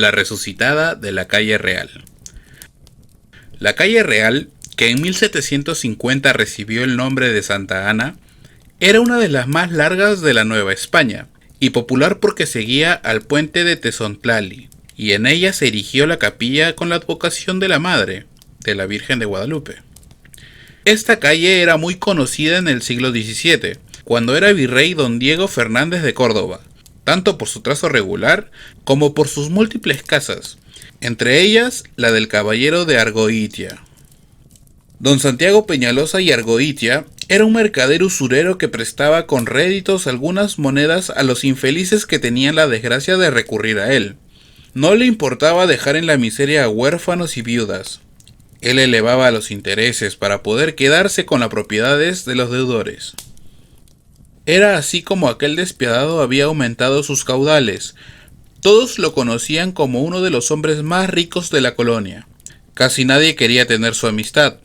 La resucitada de la calle Real. La calle Real, que en 1750 recibió el nombre de Santa Ana, era una de las más largas de la Nueva España, y popular porque seguía al puente de Tezontlali, y en ella se erigió la capilla con la advocación de la Madre, de la Virgen de Guadalupe. Esta calle era muy conocida en el siglo XVII, cuando era virrey don Diego Fernández de Córdoba, tanto por su trazo regular como por sus múltiples casas, entre ellas la del caballero de Argoitia. Don Santiago Peñalosa y Argoitia era un mercader usurero que prestaba con réditos algunas monedas a los infelices que tenían la desgracia de recurrir a él. No le importaba dejar en la miseria a huérfanos y viudas. Él elevaba los intereses para poder quedarse con las propiedades de los deudores. Era así como aquel despiadado había aumentado sus caudales. Todos lo conocían como uno de los hombres más ricos de la colonia. Casi nadie quería tener su amistad,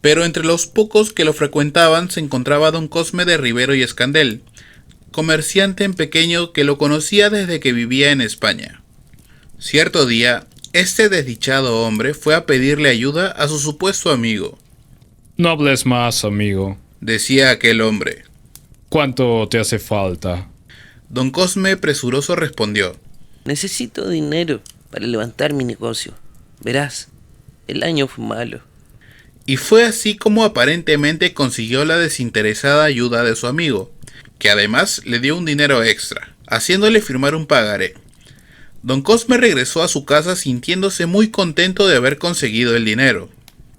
pero entre los pocos que lo frecuentaban se encontraba don Cosme de Rivero y Escandel, comerciante en pequeño que lo conocía desde que vivía en España. Cierto día, este desdichado hombre fue a pedirle ayuda a su supuesto amigo. No hables más, amigo, decía aquel hombre. ¿Cuánto te hace falta? Don Cosme presuroso respondió. Necesito dinero para levantar mi negocio. Verás, el año fue malo. Y fue así como aparentemente consiguió la desinteresada ayuda de su amigo, que además le dio un dinero extra, haciéndole firmar un pagaré. Don Cosme regresó a su casa sintiéndose muy contento de haber conseguido el dinero.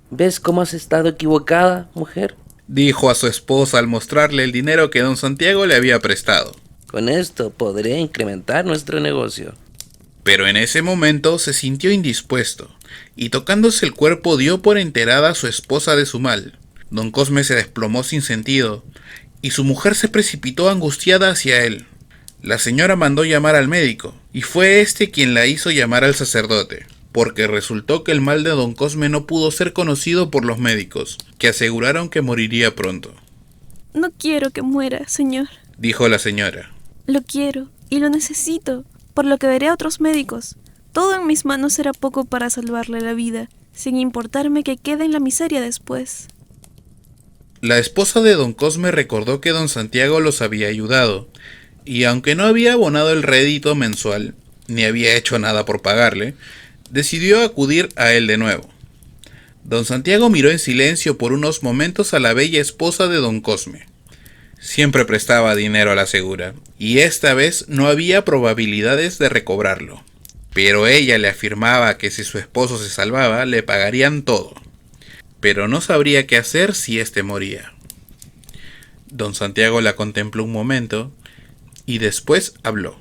¿Ves cómo has estado equivocada, mujer? Dijo a su esposa al mostrarle el dinero que don Santiago le había prestado. Con esto podré incrementar nuestro negocio. Pero en ese momento se sintió indispuesto, y tocándose el cuerpo dio por enterada a su esposa de su mal. Don Cosme se desplomó sin sentido, y su mujer se precipitó angustiada hacia él. La señora mandó llamar al médico, y fue este quien la hizo llamar al sacerdote, porque resultó que el mal de don Cosme no pudo ser conocido por los médicos, que aseguraron que moriría pronto. No quiero que muera, señor, dijo la señora. Lo quiero y lo necesito, por lo que veré a otros médicos. Todo en mis manos será poco para salvarle la vida, sin importarme que quede en la miseria después. La esposa de don Cosme recordó que don Santiago los había ayudado, y aunque no había abonado el rédito mensual, ni había hecho nada por pagarle, decidió acudir a él de nuevo. Don Santiago miró en silencio por unos momentos a la bella esposa de don Cosme. Siempre prestaba dinero a la segura, y esta vez no había probabilidades de recobrarlo. Pero ella le afirmaba que si su esposo se salvaba, le pagarían todo. Pero no sabría qué hacer si éste moría. Don Santiago la contempló un momento, y después habló.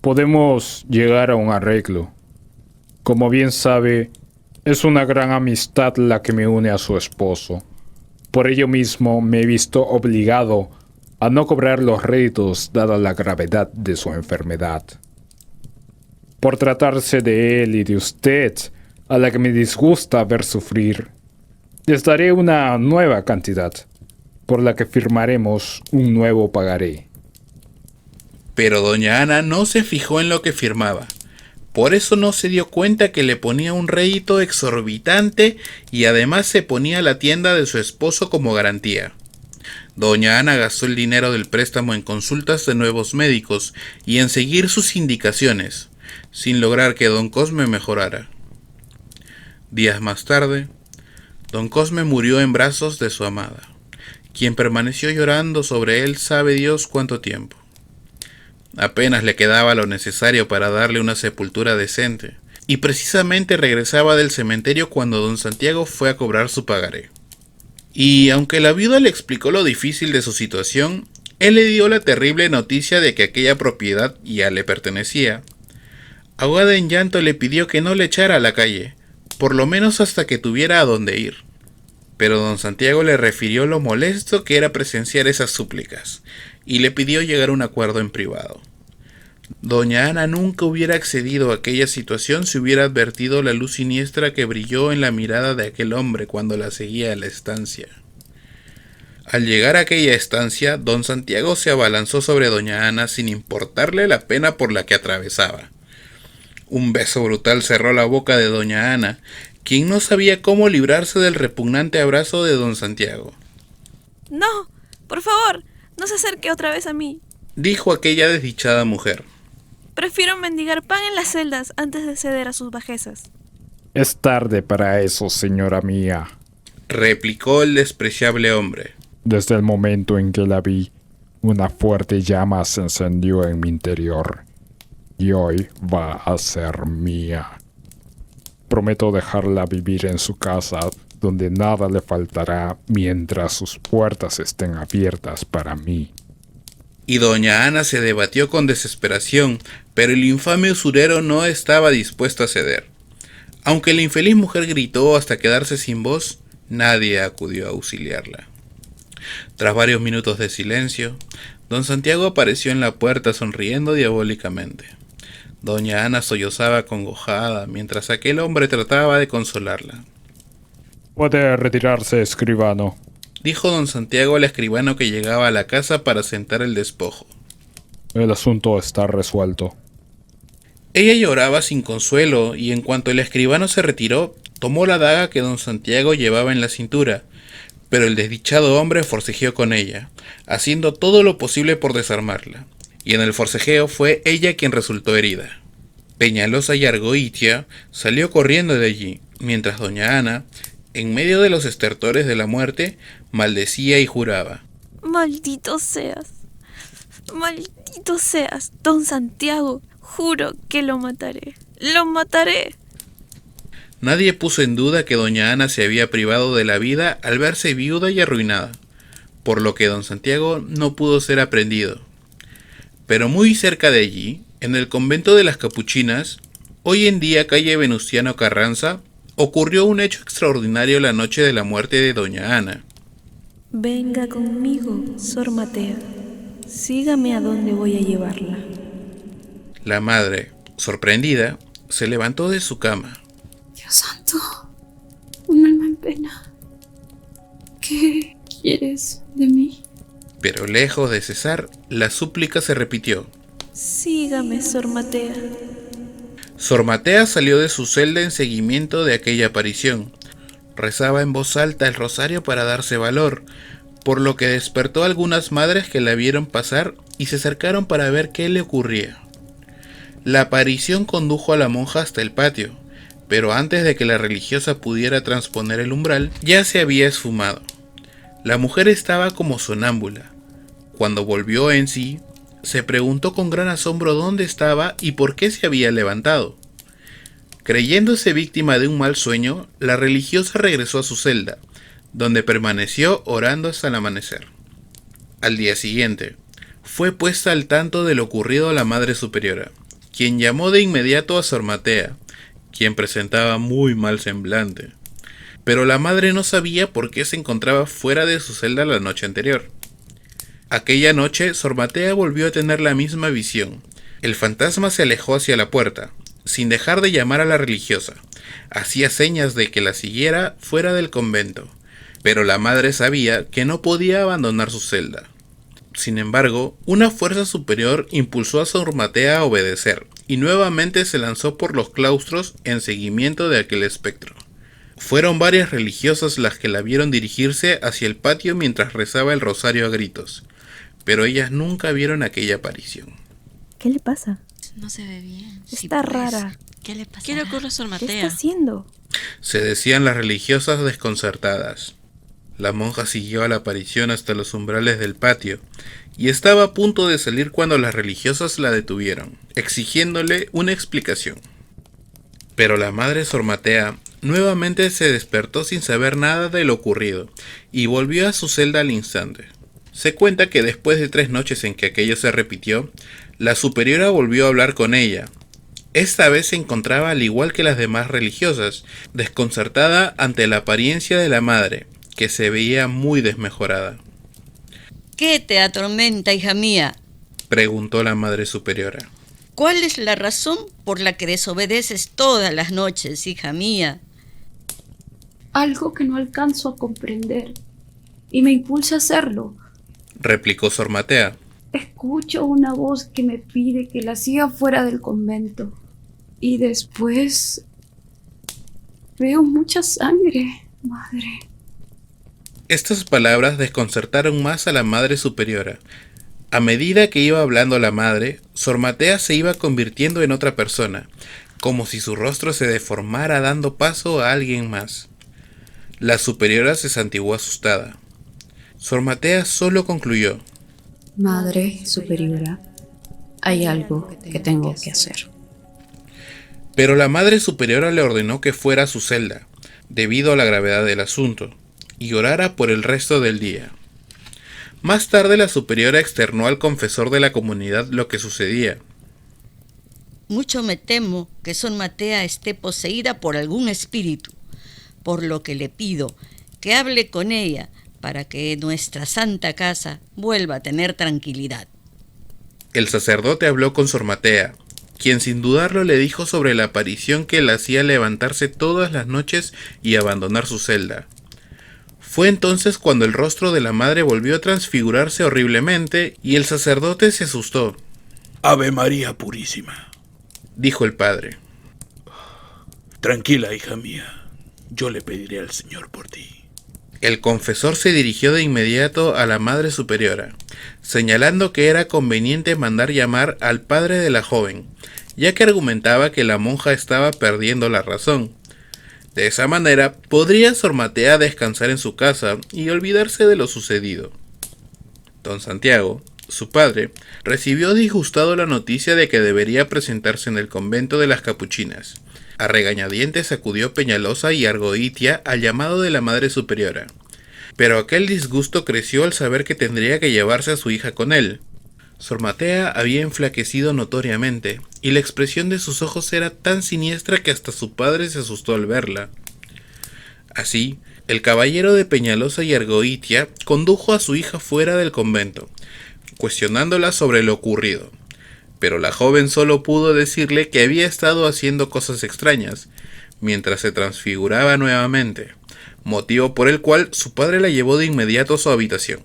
Podemos llegar a un arreglo. Como bien sabe, es una gran amistad la que me une a su esposo. Por ello mismo me he visto obligado a no cobrar los réditos dada la gravedad de su enfermedad. Por tratarse de él y de usted, a la que me disgusta ver sufrir, les daré una nueva cantidad, por la que firmaremos un nuevo pagaré. Pero doña Ana no se fijó en lo que firmaba. Por eso no se dio cuenta que le ponía un rédito exorbitante y además se ponía la tienda de su esposo como garantía. Doña Ana gastó el dinero del préstamo en consultas de nuevos médicos y en seguir sus indicaciones, sin lograr que don Cosme mejorara. Días más tarde, don Cosme murió en brazos de su amada, quien permaneció llorando sobre él sabe Dios cuánto tiempo. Apenas le quedaba lo necesario para darle una sepultura decente, y precisamente regresaba del cementerio cuando don Santiago fue a cobrar su pagaré. Y aunque la viuda le explicó lo difícil de su situación, él le dio la terrible noticia de que aquella propiedad ya le pertenecía. Ahogada en llanto le pidió que no le echara a la calle, por lo menos hasta que tuviera a dónde ir. Pero don Santiago le refirió lo molesto que era presenciar esas súplicas, y le pidió llegar a un acuerdo en privado. Doña Ana nunca hubiera accedido a aquella situación si hubiera advertido la luz siniestra que brilló en la mirada de aquel hombre cuando la seguía a la estancia. Al llegar a aquella estancia, don Santiago se abalanzó sobre doña Ana sin importarle la pena por la que atravesaba. Un beso brutal cerró la boca de doña Ana, quien no sabía cómo librarse del repugnante abrazo de don Santiago. No, por favor, no se acerque otra vez a mí. Dijo aquella desdichada mujer. Prefiero mendigar pan en las celdas antes de ceder a sus bajezas. Es tarde para eso, señora mía. Replicó el despreciable hombre. Desde el momento en que la vi, una fuerte llama se encendió en mi interior. Y hoy va a ser mía. Prometo dejarla vivir en su casa, donde nada le faltará mientras sus puertas estén abiertas para mí. Y doña Ana se debatió con desesperación, pero el infame usurero no estaba dispuesto a ceder. Aunque la infeliz mujer gritó hasta quedarse sin voz, nadie acudió a auxiliarla. Tras varios minutos de silencio, don Santiago apareció en la puerta sonriendo diabólicamente. Doña Ana sollozaba acongojada mientras aquel hombre trataba de consolarla. Puede retirarse, escribano. Dijo don Santiago al escribano que llegaba a la casa para sentar el despojo. El asunto está resuelto. Ella lloraba sin consuelo y en cuanto el escribano se retiró, tomó la daga que don Santiago llevaba en la cintura, pero el desdichado hombre forcejeó con ella, haciendo todo lo posible por desarmarla, y en el forcejeo fue ella quien resultó herida. Peñalosa y Argoitia salió corriendo de allí, mientras doña Ana, en medio de los estertores de la muerte, maldecía y juraba. Maldito seas, don Santiago. Juro que lo mataré. ¡Lo mataré! Nadie puso en duda que doña Ana se había privado de la vida al verse viuda y arruinada, por lo que don Santiago no pudo ser aprehendido. Pero muy cerca de allí, en el convento de las Capuchinas, hoy en día calle Venustiano Carranza, ocurrió un hecho extraordinario la noche de la muerte de doña Ana. Venga conmigo, Sor Matea. Sígame a donde voy a llevarla. La madre, sorprendida, se levantó de su cama. Dios santo, un alma en pena. ¿Qué quieres de mí? Pero lejos de cesar, la súplica se repitió. Sígame, Sor Matea. Sor Matea salió de su celda en seguimiento de aquella aparición. Rezaba en voz alta el rosario para darse valor, por lo que despertó a algunas madres que la vieron pasar y se acercaron para ver qué le ocurría. La aparición condujo a la monja hasta el patio, pero antes de que la religiosa pudiera transponer el umbral, ya se había esfumado. La mujer estaba como sonámbula. Cuando volvió en sí, se preguntó con gran asombro dónde estaba y por qué se había levantado. Creyéndose víctima de un mal sueño, la religiosa regresó a su celda, donde permaneció orando hasta el amanecer. Al día siguiente, fue puesta al tanto de lo ocurrido a la Madre Superiora, quien llamó de inmediato a Sor Matea, quien presentaba muy mal semblante. Pero la madre no sabía por qué se encontraba fuera de su celda la noche anterior. Aquella noche, Sor Matea volvió a tener la misma visión. El fantasma se alejó hacia la puerta, sin dejar de llamar a la religiosa. Hacía señas de que la siguiera fuera del convento, pero la madre sabía que no podía abandonar su celda. Sin embargo, una fuerza superior impulsó a Sor Matea a obedecer, y nuevamente se lanzó por los claustros en seguimiento de aquel espectro. Fueron varias religiosas las que la vieron dirigirse hacia el patio mientras rezaba el rosario a gritos, pero ellas nunca vieron aquella aparición. ¿Qué le pasa? No se ve bien. Está rara. ¿Qué le pasa? ¿Qué le ocurre a Sor ¿Qué Matea? está haciendo? Se decían las religiosas desconcertadas. La monja siguió a la aparición hasta los umbrales del patio, y estaba a punto de salir cuando las religiosas la detuvieron, exigiéndole una explicación. Pero la madre Sor Matea nuevamente se despertó sin saber nada de lo ocurrido, y volvió a su celda al instante. Se cuenta que después de 3 noches en que aquello se repitió, la superiora volvió a hablar con ella. Esta vez se encontraba al igual que las demás religiosas, desconcertada ante la apariencia de la madre, que se veía muy desmejorada. ¿Qué te atormenta, hija mía? Preguntó la madre superiora. ¿Cuál es la razón por la que desobedeces todas las noches, hija mía? Algo que no alcanzo a comprender y me impulsa a hacerlo. Replicó Sor Matea. Escucho una voz que me pide que la siga fuera del convento. Y después veo mucha sangre, madre. Estas palabras desconcertaron más a la Madre Superiora. A medida que iba hablando la madre, Sor Matea se iba convirtiendo en otra persona, como si su rostro se deformara dando paso a alguien más. La superiora se santiguó asustada. Sor Matea solo concluyó: Madre superiora, hay algo que tengo que hacer. Pero la Madre Superiora le ordenó que fuera a su celda, debido a la gravedad del asunto, y orara por el resto del día. Más tarde la superiora externó al confesor de la comunidad lo que sucedía. Mucho me temo que Sor Matea esté poseída por algún espíritu, por lo que le pido que hable con ella para que nuestra santa casa vuelva a tener tranquilidad. El sacerdote habló con Sor Matea, quien sin dudarlo le dijo sobre la aparición que la hacía levantarse todas las noches y abandonar su celda. Fue entonces cuando el rostro de la madre volvió a transfigurarse horriblemente y el sacerdote se asustó. Ave María Purísima, Dijo el padre. tranquila, hija mía, yo le pediré al Señor por ti. El confesor se dirigió de inmediato a la Madre Superiora, señalando que era conveniente mandar llamar al padre de la joven, ya que argumentaba que la monja estaba perdiendo la razón. De esa manera, podría Sor Matea descansar en su casa y olvidarse de lo sucedido. Don Santiago, su padre, recibió disgustado la noticia de que debería presentarse en el convento de las Capuchinas. A regañadientes acudió Peñalosa y Argoitia al llamado de la Madre Superiora. Pero aquel disgusto creció al saber que tendría que llevarse a su hija con él. Sor Matea había enflaquecido notoriamente, y la expresión de sus ojos era tan siniestra que hasta su padre se asustó al verla. Así, el caballero de Peñalosa y Argoitia condujo a su hija fuera del convento, cuestionándola sobre lo ocurrido. Pero la joven solo pudo decirle que había estado haciendo cosas extrañas, mientras se transfiguraba nuevamente, motivo por el cual su padre la llevó de inmediato a su habitación.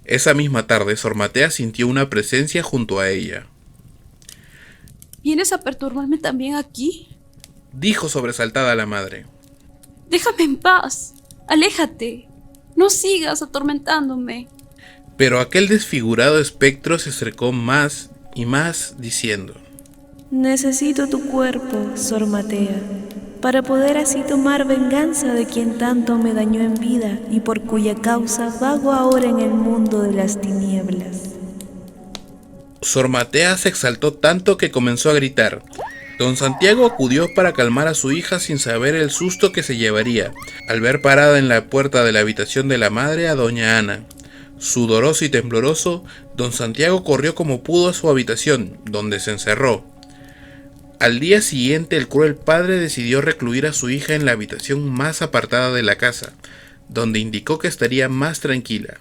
Esa misma tarde, Sor Matea sintió una presencia junto a ella. ¿Vienes a perturbarme también aquí? Dijo sobresaltada la madre. Déjame en paz. Aléjate. No sigas atormentándome. Pero aquel desfigurado espectro se acercó más y más, diciendo: Necesito tu cuerpo, Sor Matea, para poder así tomar venganza de quien tanto me dañó en vida y por cuya causa vago ahora en el mundo de las tinieblas. Sor Matea se exaltó tanto que comenzó a gritar. Don Santiago acudió para calmar a su hija sin saber el susto que se llevaría al ver parada en la puerta de la habitación de la madre a doña Ana. Sudoroso y tembloroso, don Santiago corrió como pudo a su habitación, donde se encerró. Al día siguiente, el cruel padre decidió recluir a su hija en la habitación más apartada de la casa, donde indicó que estaría más tranquila.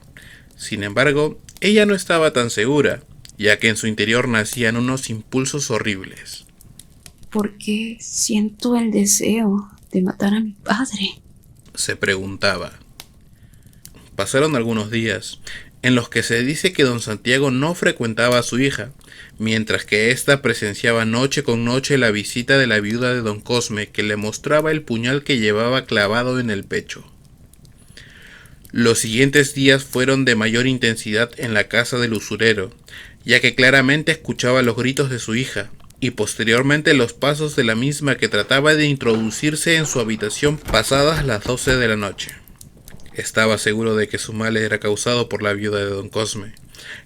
Sin embargo, ella no estaba tan segura, ya que en su interior nacían unos impulsos horribles. ¿Por qué siento el deseo de matar a mi padre? Se preguntaba. Pasaron algunos días, en los que se dice que don Santiago no frecuentaba a su hija, mientras que ésta presenciaba noche con noche la visita de la viuda de don Cosme, que le mostraba el puñal que llevaba clavado en el pecho. Los siguientes días fueron de mayor intensidad en la casa del usurero, ya que claramente escuchaba los gritos de su hija, y posteriormente los pasos de la misma que trataba de introducirse en su habitación pasadas las 12 de la noche. Estaba seguro de que su mal era causado por la viuda de don Cosme.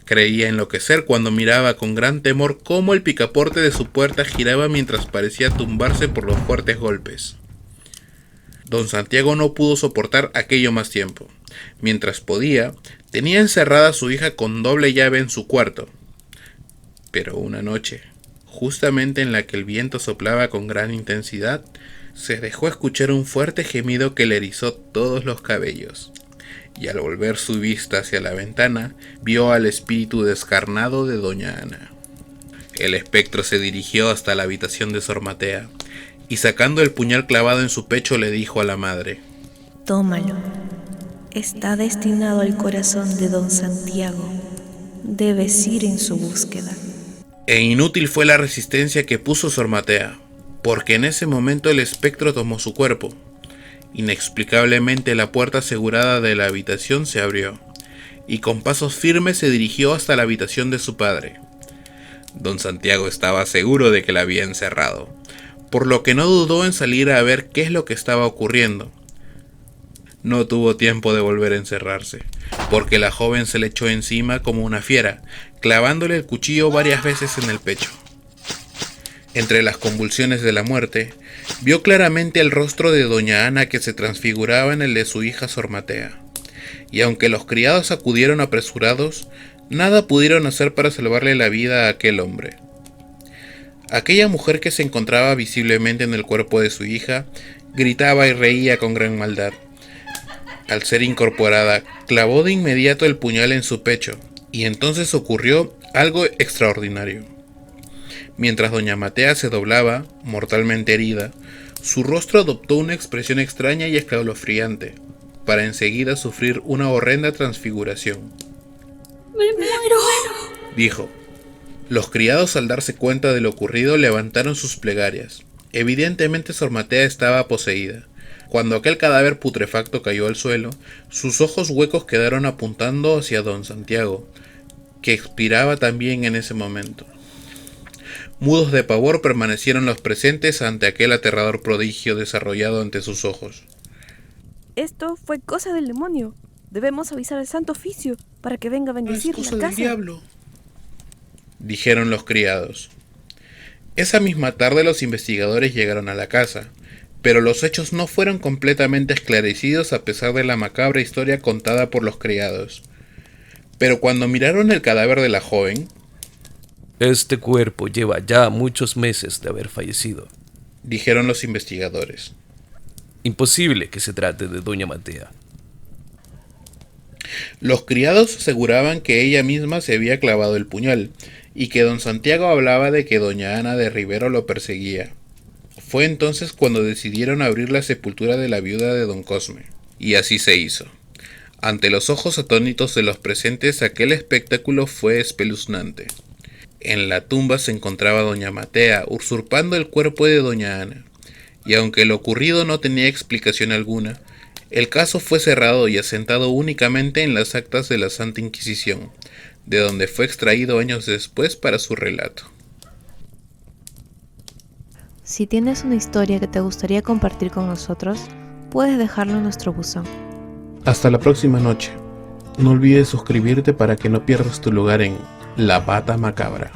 Creía enloquecer cuando miraba con gran temor cómo el picaporte de su puerta giraba mientras parecía tumbarse por los fuertes golpes. Don Santiago no pudo soportar aquello más tiempo. Mientras podía, tenía encerrada a su hija con doble llave en su cuarto. Pero una noche, justamente en la que el viento soplaba con gran intensidad, se dejó escuchar un fuerte gemido que le erizó todos los cabellos, y al volver su vista hacia la ventana, vio al espíritu descarnado de doña Ana. El espectro se dirigió hasta la habitación de Sor Matea, y sacando el puñal clavado en su pecho le dijo a la madre: Tómalo. Está destinado al corazón de don Santiago. Debes ir en su búsqueda. E inútil fue la resistencia que puso Sor Matea, porque en ese momento el espectro tomó su cuerpo. Inexplicablemente la puerta asegurada de la habitación se abrió, y con pasos firmes se dirigió hasta la habitación de su padre. Don Santiago estaba seguro de que la había encerrado, por lo que no dudó en salir a ver qué es lo que estaba ocurriendo. No tuvo tiempo de volver a encerrarse, porque la joven se le echó encima como una fiera, clavándole el cuchillo varias veces en el pecho. Entre las convulsiones de la muerte, vio claramente el rostro de doña Ana que se transfiguraba en el de su hija Sor Matea, y aunque los criados acudieron apresurados, nada pudieron hacer para salvarle la vida a aquel hombre. Aquella mujer que se encontraba visiblemente en el cuerpo de su hija, gritaba y reía con gran maldad. Al ser incorporada, clavó de inmediato el puñal en su pecho, y entonces ocurrió algo extraordinario. Mientras doña Matea se doblaba, mortalmente herida, su rostro adoptó una expresión extraña y escalofriante, para enseguida sufrir una horrenda transfiguración. ¡Me muero! Dijo. Los criados, al darse cuenta de lo ocurrido, levantaron sus plegarias. Evidentemente Sor Matea estaba poseída. Cuando aquel cadáver putrefacto cayó al suelo, sus ojos huecos quedaron apuntando hacia don Santiago, que expiraba también en ese momento. Mudos de pavor permanecieron los presentes ante aquel aterrador prodigio desarrollado ante sus ojos. Esto fue cosa del demonio. Debemos avisar al Santo Oficio para que venga a bendecir la casa. Diablo, dijeron los criados. Esa misma tarde los investigadores llegaron a la casa, pero los hechos no fueron completamente esclarecidos a pesar de la macabra historia contada por los criados. Pero cuando miraron el cadáver de la joven, este cuerpo lleva ya muchos meses de haber fallecido, dijeron los investigadores. Imposible que se trate de doña Matea. Los criados aseguraban que ella misma se había clavado el puñal, y que don Santiago hablaba de que doña Ana de Rivero lo perseguía. Fue entonces cuando decidieron abrir la sepultura de la viuda de don Cosme, y así se hizo. Ante los ojos atónitos de los presentes, aquel espectáculo fue espeluznante. En la tumba se encontraba doña Matea usurpando el cuerpo de doña Ana, y aunque lo ocurrido no tenía explicación alguna, el caso fue cerrado y asentado únicamente en las actas de la Santa Inquisición, de donde fue extraído años después para su relato. Si tienes una historia que te gustaría compartir con nosotros, puedes dejarlo en nuestro buzón. Hasta la próxima noche. No olvides suscribirte para que no pierdas tu lugar en La Pata Macabra.